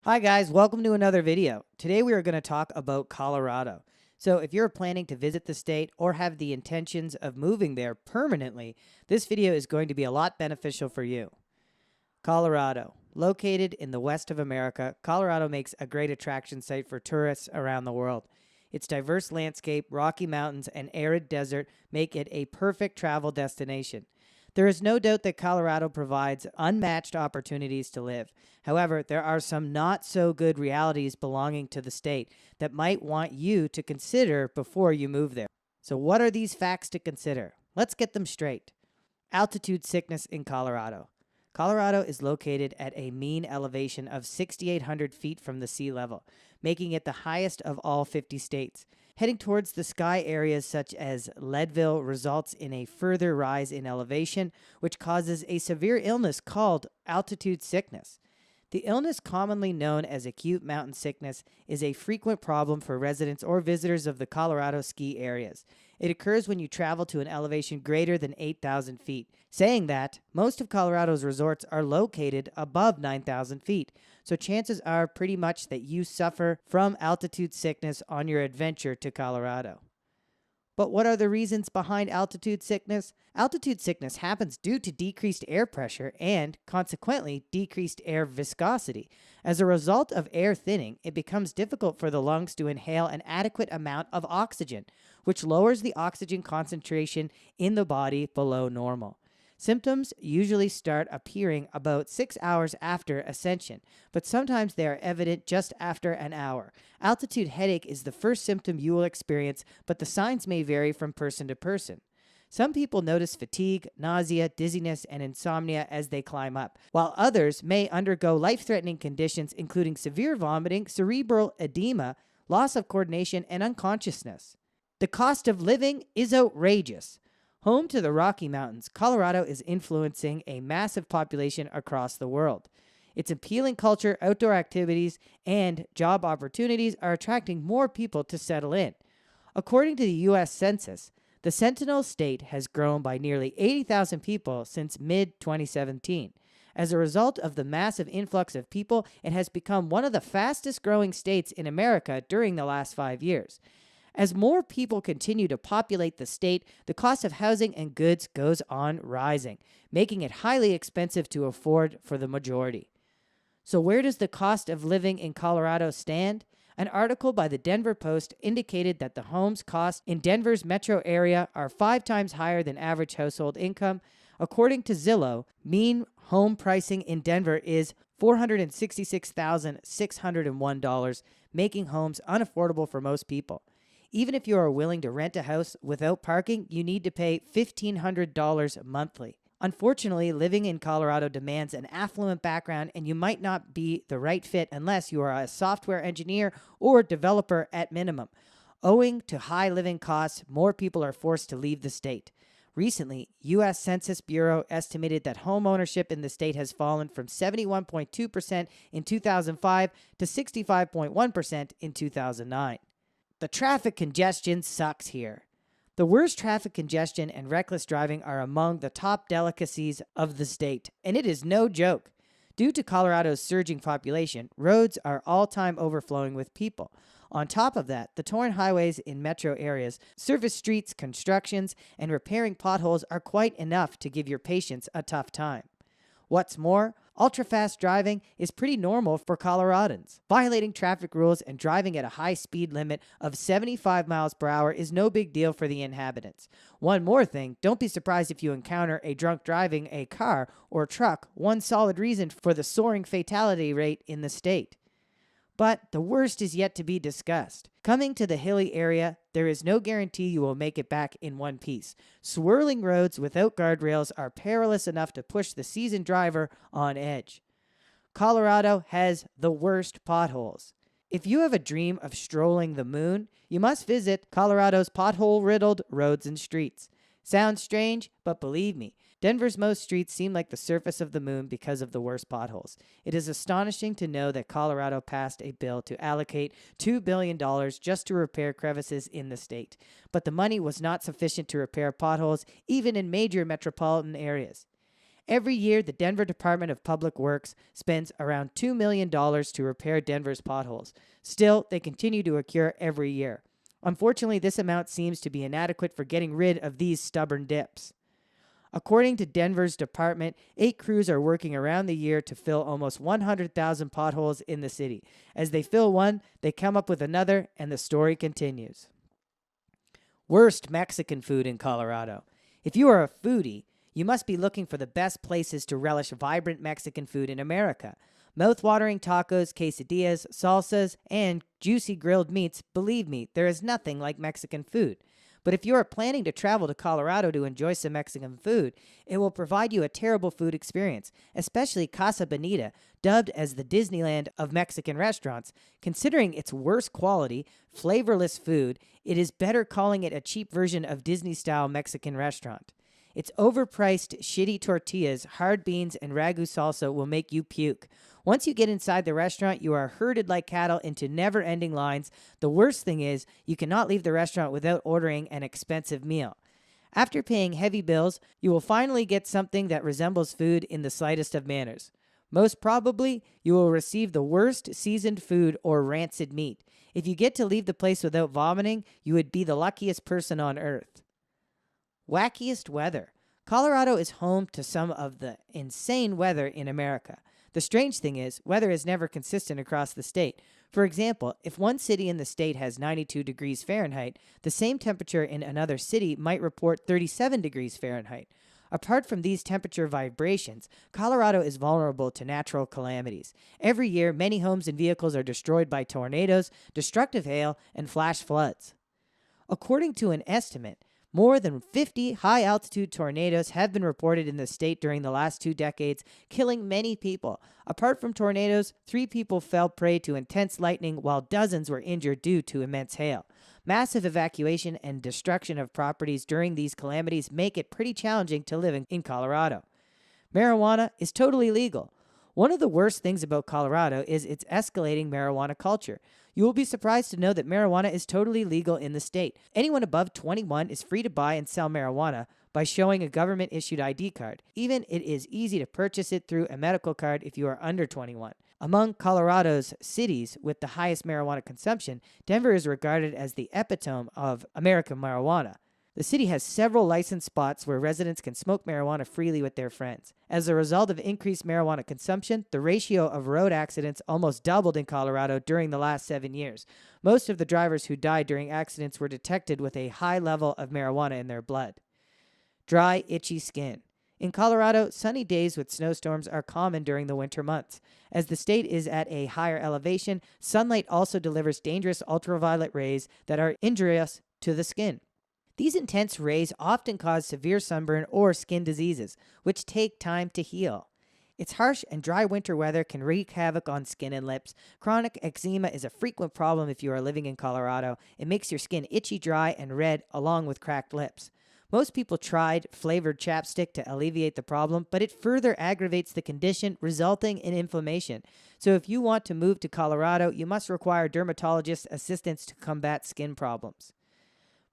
Hi guys, welcome to another video. Today we are going to talk about Colorado. So if you're planning to visit the state or have the intentions of moving there permanently, this video is going to be a lot beneficial for you. Colorado. Located in the west of America, Colorado makes a great attraction site for tourists around the world. Its diverse landscape, Rocky Mountains, and arid desert make it a perfect travel destination. There is no doubt that Colorado provides unmatched opportunities to live. However, there are some not so good realities belonging to the state that might want you to consider before you move there. So, what are these facts to consider? Let's get them straight. Altitude sickness in Colorado. Colorado is located at a mean elevation of 6,800 feet from the sea level, making it the highest of all 50 states. Heading towards the sky areas such as Leadville results in a further rise in elevation, which causes a severe illness called altitude sickness. The illness, commonly known as acute mountain sickness, is a frequent problem for residents or visitors of the Colorado ski areas. It occurs when you travel to an elevation greater than 8,000 feet. Saying that, most of Colorado's resorts are located above 9,000 feet, so chances are pretty much that you suffer from altitude sickness on your adventure to Colorado. But what are the reasons behind altitude sickness? Altitude sickness happens due to decreased air pressure and, consequently, decreased air viscosity. As a result of air thinning, it becomes difficult for the lungs to inhale an adequate amount of oxygen, which lowers the oxygen concentration in the body below normal. Symptoms usually start appearing about 6 hours after ascension, but sometimes they are evident just after an hour. Altitude headache is the first symptom you will experience, but the signs may vary from person to person. Some people notice fatigue, nausea, dizziness, and insomnia as they climb up, while others may undergo life-threatening conditions including severe vomiting, cerebral edema, loss of coordination, and unconsciousness. The cost of living is outrageous. Home to the Rocky Mountains, Colorado is influencing a massive population across the world. Its appealing culture, outdoor activities, and job opportunities are attracting more people to settle in. According to the U.S. Census, the Sentinel State has grown by nearly 80,000 people since mid-2017. As a result of the massive influx of people, it has become one of the fastest growing states in America during the last 5 years. As more people continue to populate the state, the cost of housing and goods goes on rising, making it highly expensive to afford for the majority. So where does the cost of living in Colorado stand? An article by the Denver Post indicated that the homes cost in Denver's metro area are 5 times higher than average household income. According to Zillow, mean home pricing in Denver is $466,601, making homes unaffordable for most people. Even if you are willing to rent a house without parking, you need to pay $1,500 monthly. Unfortunately, living in Colorado demands an affluent background, and you might not be the right fit unless you are a software engineer or developer at minimum. Owing to high living costs, more people are forced to leave the state. Recently, U.S. Census Bureau estimated that home ownership in the state has fallen from 71.2% in 2005 to 65.1% in 2009. The traffic congestion sucks here. The worst traffic congestion and reckless driving are among the top delicacies of the state, and it is no joke. Due to Colorado's surging population, roads are all-time overflowing with people. On top of that, the torn highways in metro areas, surface streets, constructions, and repairing potholes are quite enough to give your patients a tough time. What's more, ultra-fast driving is pretty normal for Coloradans. Violating traffic rules and driving at a high speed limit of 75 miles per hour is no big deal for the inhabitants. One more thing, don't be surprised if you encounter a drunk driving a car or truck, one solid reason for the soaring fatality rate in the state. But the worst is yet to be discussed. Coming to the hilly area, there is no guarantee you will make it back in one piece. Swirling roads without guardrails are perilous enough to push the seasoned driver on edge. Colorado has the worst potholes. If you have a dream of strolling the moon, you must visit Colorado's pothole-riddled roads and streets. Sounds strange, but believe me, Denver's most streets seem like the surface of the moon because of the worst potholes. It is astonishing to know that Colorado passed a bill to allocate $2 billion just to repair crevices in the state, but the money was not sufficient to repair potholes even in major metropolitan areas. Every year, the Denver Department of Public Works spends around $2 million to repair Denver's potholes. Still, they continue to occur every year. Unfortunately, this amount seems to be inadequate for getting rid of these stubborn dips. According to Denver's department, 8 crews are working around the year to fill almost 100,000 potholes in the city. As they fill one, they come up with another, and the story continues. Worst Mexican food in Colorado. If you are a foodie, you must be looking for the best places to relish vibrant Mexican food in America. Mouth-watering tacos, quesadillas, salsas, and juicy grilled meats, believe me, there is nothing like Mexican food. But if you are planning to travel to Colorado to enjoy some Mexican food, it will provide you a terrible food experience, especially Casa Bonita, dubbed as the Disneyland of Mexican restaurants. Considering its worst quality, flavorless food, it is better calling it a cheap version of Disney-style Mexican restaurant. Its overpriced, shitty tortillas, hard beans, and ragu salsa will make you puke. Once you get inside the restaurant, you are herded like cattle into never-ending lines. The worst thing is, you cannot leave the restaurant without ordering an expensive meal. After paying heavy bills, you will finally get something that resembles food in the slightest of manners. Most probably, you will receive the worst seasoned food or rancid meat. If you get to leave the place without vomiting, you would be the luckiest person on earth. Wackiest weather. Colorado is home to some of the insane weather in America. The strange thing is, weather is never consistent across the state. For example, if one city in the state has 92 degrees Fahrenheit, the same temperature in another city might report 37 degrees Fahrenheit. Apart from these temperature vibrations, Colorado is vulnerable to natural calamities. Every year, many homes and vehicles are destroyed by tornadoes, destructive hail, and flash floods. According to an estimate, more than 50 high-altitude tornadoes have been reported in the state during the last 2 decades, killing many people. Apart from tornadoes, 3 people fell prey to intense lightning, while dozens were injured due to immense hail. Massive evacuation and destruction of properties during these calamities make it pretty challenging to live in Colorado. Marijuana is totally legal. One of the worst things about Colorado is its escalating marijuana culture. You will be surprised to know that marijuana is totally legal in the state. Anyone above 21 is free to buy and sell marijuana by showing a government-issued ID card. Even it is easy to purchase it through a medical card if you are under 21. Among Colorado's cities with the highest marijuana consumption, Denver is regarded as the epitome of American marijuana. The city has several licensed spots where residents can smoke marijuana freely with their friends. As a result of increased marijuana consumption, the ratio of road accidents almost doubled in Colorado during the last 7 years. Most of the drivers who died during accidents were detected with a high level of marijuana in their blood. Dry, itchy skin. In Colorado, sunny days with snowstorms are common during the winter months. As the state is at a higher elevation, sunlight also delivers dangerous ultraviolet rays that are injurious to the skin. These intense rays often cause severe sunburn or skin diseases, which take time to heal. Its harsh and dry winter weather can wreak havoc on skin and lips. Chronic eczema is a frequent problem if you are living in Colorado. It makes your skin itchy, dry, and red, along with cracked lips. Most people tried flavored chapstick to alleviate the problem, but it further aggravates the condition, resulting in inflammation. So if you want to move to Colorado, you must require dermatologist assistance to combat skin problems.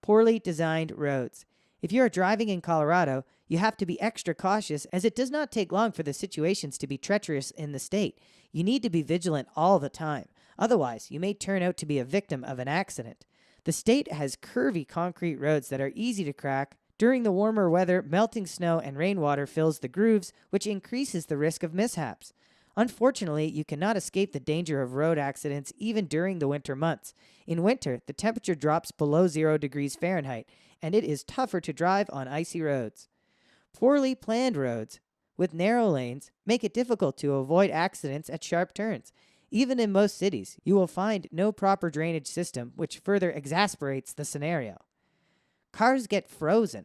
Poorly designed roads. If you are driving in Colorado, you have to be extra cautious as it does not take long for the situations to be treacherous in the state. You need to be vigilant all the time. Otherwise, you may turn out to be a victim of an accident. The state has curvy concrete roads that are easy to crack. During the warmer weather, melting snow and rainwater fills the grooves, which increases the risk of mishaps. Unfortunately, you cannot escape the danger of road accidents even during the winter months. In winter, the temperature drops below 0 degrees Fahrenheit, and it is tougher to drive on icy roads. Poorly planned roads with narrow lanes make it difficult to avoid accidents at sharp turns. Even in most cities, you will find no proper drainage system, which further exasperates the scenario. Cars get frozen.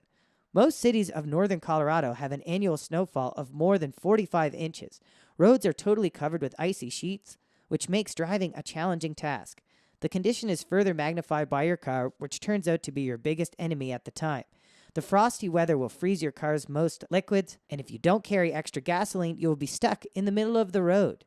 Most cities of northern Colorado have an annual snowfall of more than 45 inches. Roads are totally covered with icy sheets, which makes driving a challenging task. The condition is further magnified by your car, which turns out to be your biggest enemy at the time. The frosty weather will freeze your car's most liquids, and if you don't carry extra gasoline, you will be stuck in the middle of the road.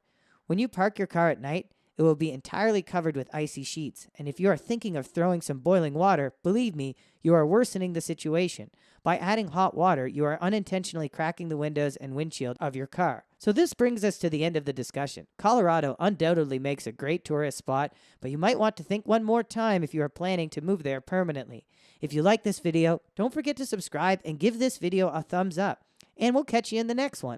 When you park your car at night, it will be entirely covered with icy sheets. And if you are thinking of throwing some boiling water, believe me, you are worsening the situation. By adding hot water, you are unintentionally cracking the windows and windshield of your car. So this brings us to the end of the discussion. Colorado undoubtedly makes a great tourist spot, but you might want to think one more time if you are planning to move there permanently. If you like this video, don't forget to subscribe and give this video a thumbs up. And we'll catch you in the next one.